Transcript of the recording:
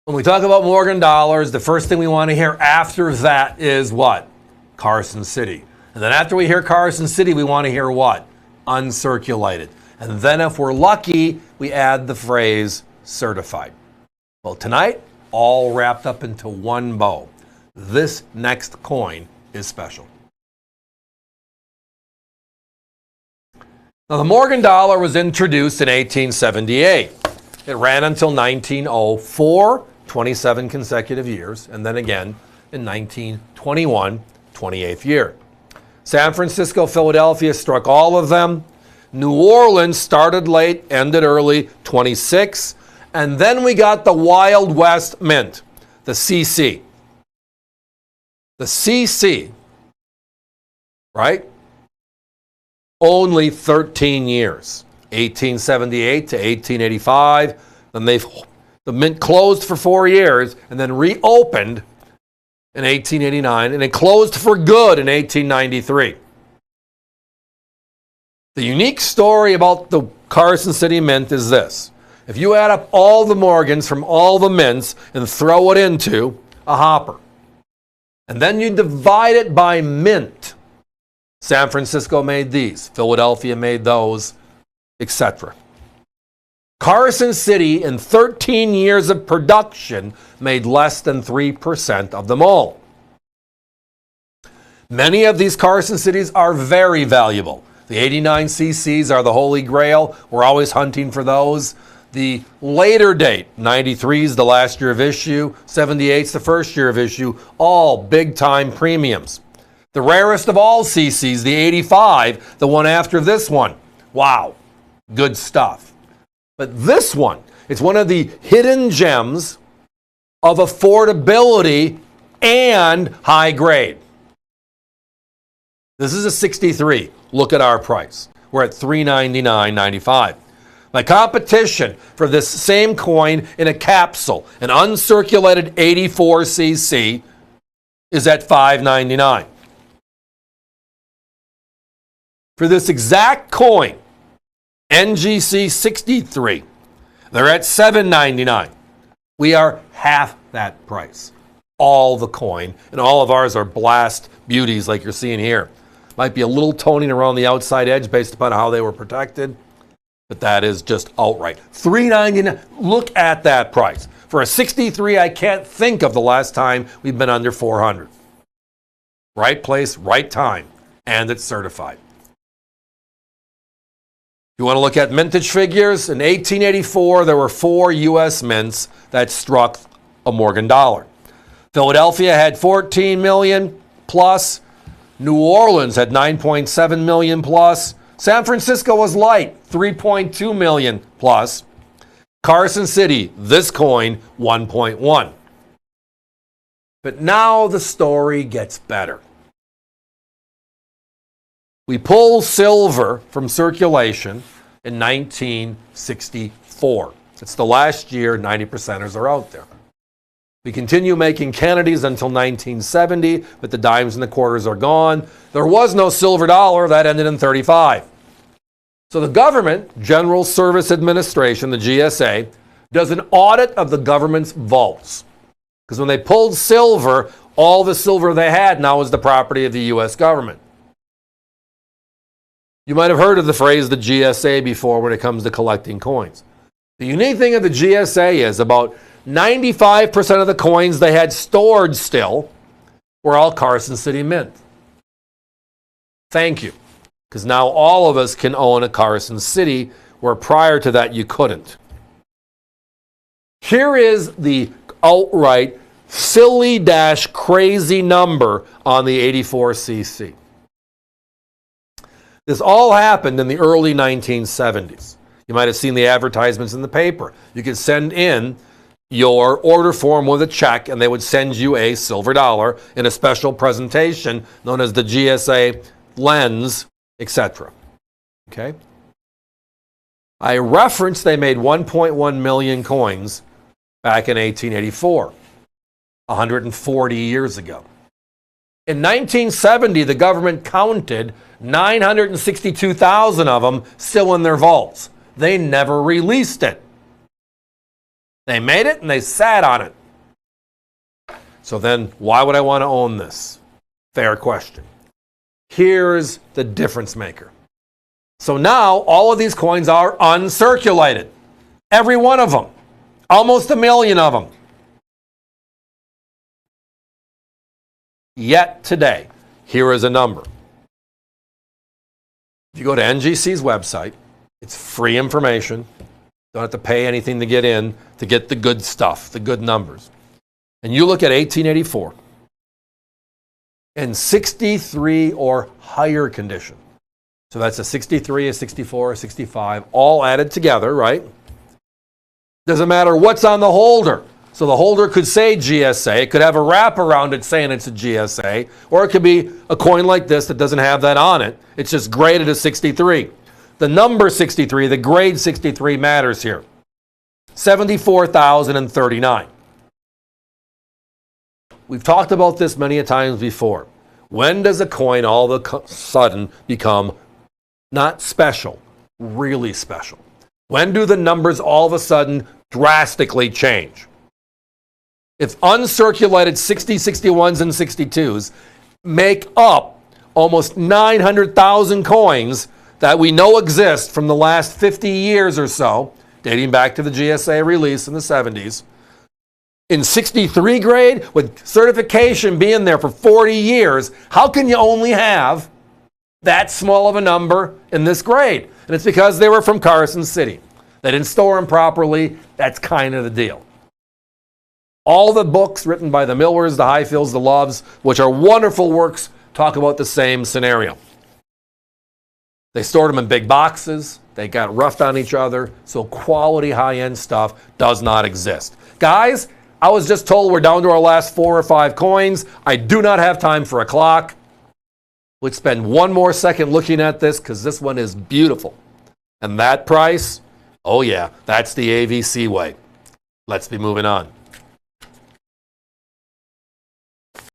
When we talk about Morgan dollars, the first thing we want to hear after that is what? Carson City. And then after we hear Carson City, we want to hear what? Uncirculated. And then if we're lucky, we add the phrase certified. Well, tonight, all wrapped up into one bow. This next coin is special. Now, the Morgan dollar was introduced in 1878. It ran until 1904, 27 consecutive years, and then again in 1921, 28th year. San Francisco, Philadelphia struck all of them. New Orleans started late, ended early, 26. And then we got the Wild West Mint, the CC. The CC, right? Only 13 years, 1878 to 1885. Then the mint closed for 4 years and then reopened in 1889, and it closed for good in 1893. The unique story about the Carson City Mint is this. If you add up all the Morgans from all the mints and throw it into a hopper, and then you divide it by mint, San Francisco made these, Philadelphia made those, etc. Carson City, in 13 years of production, made less than 3% of them all. Many of these Carson Cities are very valuable. The 89 CCs are the holy grail. We're always hunting for those. The later date, 93 is the last year of issue, 78 is the first year of issue, all big-time premiums. The rarest of all CCs, the 85, the one after this one. Wow, good stuff. But this one, it's one of the hidden gems of affordability and high grade. This is a 63. Look at our price. We're at $399.95. My competition for this same coin in a capsule, an uncirculated 84cc, is at $599. For this exact coin, NGC 63, they're at $799. We are half that price. All the coin, and all of ours are blast beauties like you're seeing here. Might be a little toning around the outside edge based upon how they were protected, but that is just outright. $399, look at that price. For a 63, I can't think of the last time we've been under $400. Right place, right time, and it's certified. You want to look at mintage figures? In 1884, there were 4 U.S. mints that struck a Morgan dollar. Philadelphia had 14 million plus. New Orleans had 9.7 million plus. San Francisco was light, 3.2 million plus. Carson City, this coin, 1.1. But now the story gets better. We pull silver from circulation in 1964. It's the last year 90%ers are out there. We continue making Kennedys until 1970, but the dimes and the quarters are gone. There was no silver dollar. That ended in 35. So the government, General Service Administration, the GSA, does an audit of the government's vaults. Because when they pulled silver, all the silver they had now is the property of the U.S. government. You might have heard of the phrase the GSA before when it comes to collecting coins. The unique thing of the GSA is about 95% of the coins they had stored still were all Carson City Mint. Thank you. Because now all of us can own a Carson City, where prior to that you couldn't. Here is the outright silly-crazy number on the 84cc. This all happened in the early 1970s. You might have seen the advertisements in the paper. You could send in your order form with a check, and they would send you a silver dollar in a special presentation known as the GSA lens, etc. Okay? I referenced they made 1.1 million coins back in 1884, 140 years ago. In 1970, the government counted 962,000 of them still in their vaults. They never released it. They made it and they sat on it. So then why would I want to own this? Fair question. Here's the difference maker. So now all of these coins are uncirculated. Every one of them. Almost 1 million of them. Yet today, here is a number. If you go to NGC's website, it's free information. Don't have to pay anything to get in to get the good stuff, the good numbers. And you look at 1884 in 63 or higher condition. So that's a 63, a 64, a 65, all added together, right? Doesn't matter what's on the holder. So the holder could say GSA. It could have a wrap around it saying it's a GSA. Or it could be a coin like this that doesn't have that on it. It's just graded as 63. The number 63, the grade 63 matters here. 74,039. We've talked about this many a times before. When does a coin all of a sudden become not special, really special? When do the numbers all of a sudden drastically change? If uncirculated 60, 61s, and 62s make up almost 900,000 coins that we know exist from the last 50 years or so, dating back to the GSA release in the 70s, in 63 grade, with certification being there for 40 years, how can you only have that small of a number in this grade? And it's because they were from Carson City. They didn't store them properly. That's kind of the deal. All the books written by the Millers, the Highfields, the Loves, which are wonderful works, talk about the same scenario. They stored them in big boxes. They got roughed on each other. So quality high-end stuff does not exist. Guys, I was just told we're down to our last 4 or 5 coins. I do not have time for a clock. Let's spend one more second looking at this because this one is beautiful. And that price, oh yeah, that's the AVC way. Let's be moving on.